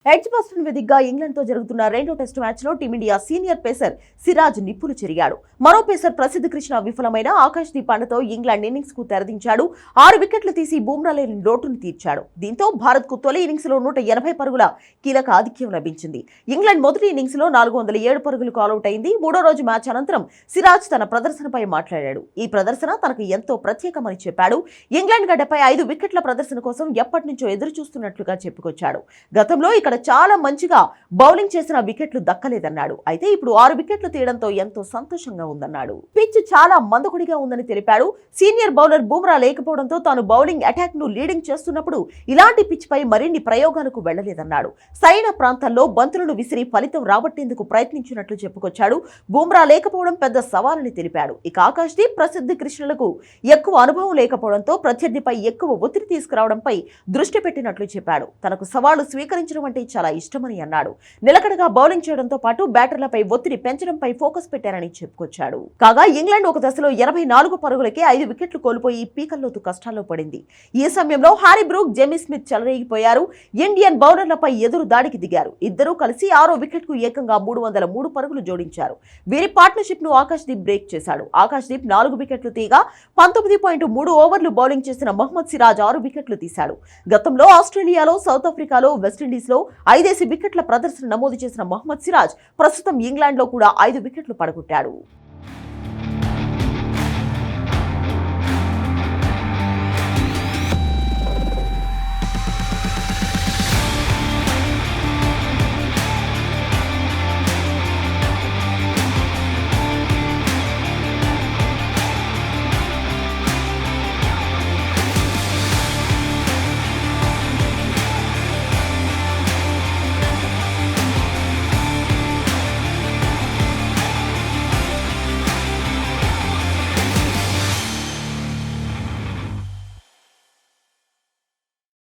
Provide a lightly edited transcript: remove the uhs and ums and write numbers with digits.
Edgbaston వేదికగా England తో జరుగుతున్న రెండో టెస్ట్ మ్యాచ్ లో టీమిండియా సీనియర్ పేసర్ సిరాజ్ నిప్పులు చెరిగాడు. మరో పేసర్ ప్రసిద్ధ కృష్ణ విఫలమైన ఆకాశ్దీప్ ఆటతో ఇంగ్లాండ్ ఇన్నింగ్స్ కు తెరదించాడు. 6 వికెట్లు తీసి బుమ్రా లేని లోటును తీర్చాడు. దీంతో భారత్ కు తొలి ఇన్నింగ్స్ లో 180 పరుగుల కీలక ఆధిక్యం లభించింది. ఇంగ్లాండ్ మొదటి ఇన్నింగ్స్ లో 407 పరుగులకు ఆలౌట్ అయింది. మూడో రోజు మ్యాచ్ అనంతరం సిరాజ్ తన ప్రదర్శనపై మాట్లాడాడు. ఈ ప్రదర్శన తనకు ఎంతో ప్రత్యేకమని చెప్పాడు. ఇంగ్లాండ్ గడ్డపై 5 వికెట్ల ప్రదర్శన కోసం ఎప్పటి నుంచో ఎదురు చూస్తున్నట్లుగా చెప్పుకొచ్చాడు. గతంలో ఇక్కడ చాలా మంచిగా బౌలింగ్ చేసిన వికెట్లు దక్కలేదన్నాడు. అయితే ఇప్పుడు 6 వికెట్లు తీయడంతో ఎంతో సంతోషంగా ఉందన్నాడు. పిచ్ చాలా మందకొడిగా ఉందని తెలిపాడు. సీనియర్ బౌలర్ బుమ్రా లేకపోవడంతో తాను బౌలింగ్ అటాక్ ను లీడింగ్ చేస్తున్నప్పుడు ఇలాంటి పిచ్ పై మరిన్ని ప్రయోగాలకు వెళ్లలేదన్నాడు. సరైన ప్రాంతాల్లో బంతులను విసిరి ఫలితం రాబట్టేందుకు ప్రయత్నించినట్లు చెప్పుకొచ్చాడు. బుమ్రా లేకపోవడం పెద్ద సవాలని తెలిపాడు. ఇక ఆకాశ్దీప్ ప్రసిద్ధ కృష్ణులకు ఎక్కువ అనుభవం లేకపోవడంతో ప్రత్యర్థిపై ఎక్కువ ఒత్తిడి తీసుకురావడంపై దృష్టి పెట్టినట్లు చెప్పాడు. తనకు సవాళ్లు స్వీకరించడం అంటే చాలా ఇష్టమని అన్నాడు. నిలకడగా బౌలింగ్ చేయడంతో పాటు బ్యాటర్లపై ఒత్తిడి పెంచడంపై ఫోకస్ పెట్టారని చెప్పుకొచ్చాడు. కాగా ఇంగ్లాండ్ ఒక దశలో 84 పరుగులకే 5 వికెట్లు కోల్పోయి పీకల్లోతు కష్టాల్లో పడింది. ఈ సమయంలో హ్యారీ బ్రూక్, జెమీ స్మిత్ చెలరేగిపోయారు. ఇండియన్ బౌలర్లపై ఎదురు దాడికి దిగారు. ఇద్దరూ కలిసి 6వ వికెట్ కు ఏకంగా 303 పరుగులు జోడించారు. వీరి పార్ట్నర్షిప్ ను ఆకాశ్దీప్ బ్రేక్ చేశాడు. ఆకాశ్దీప్ 4 వికెట్లు తీగా 19.3 ఓవర్లు బౌలింగ్ చేసిన మహ్మద్ సిరాజ్ 6 వికెట్లు తీశాడు. గతంలో ఆస్ట్రేలియాలో, సౌత్ ఆఫ్రికాలో, వెస్టిండీస్ లో 5 వికెట్ల ప్రదర్శన నమోదు చేసిన మహ్మద్ సిరాజ్ ప్రస్తుతం ఇంగ్లాండ్ లో కూడా 5 వికెట్లు పడగొట్టాడు.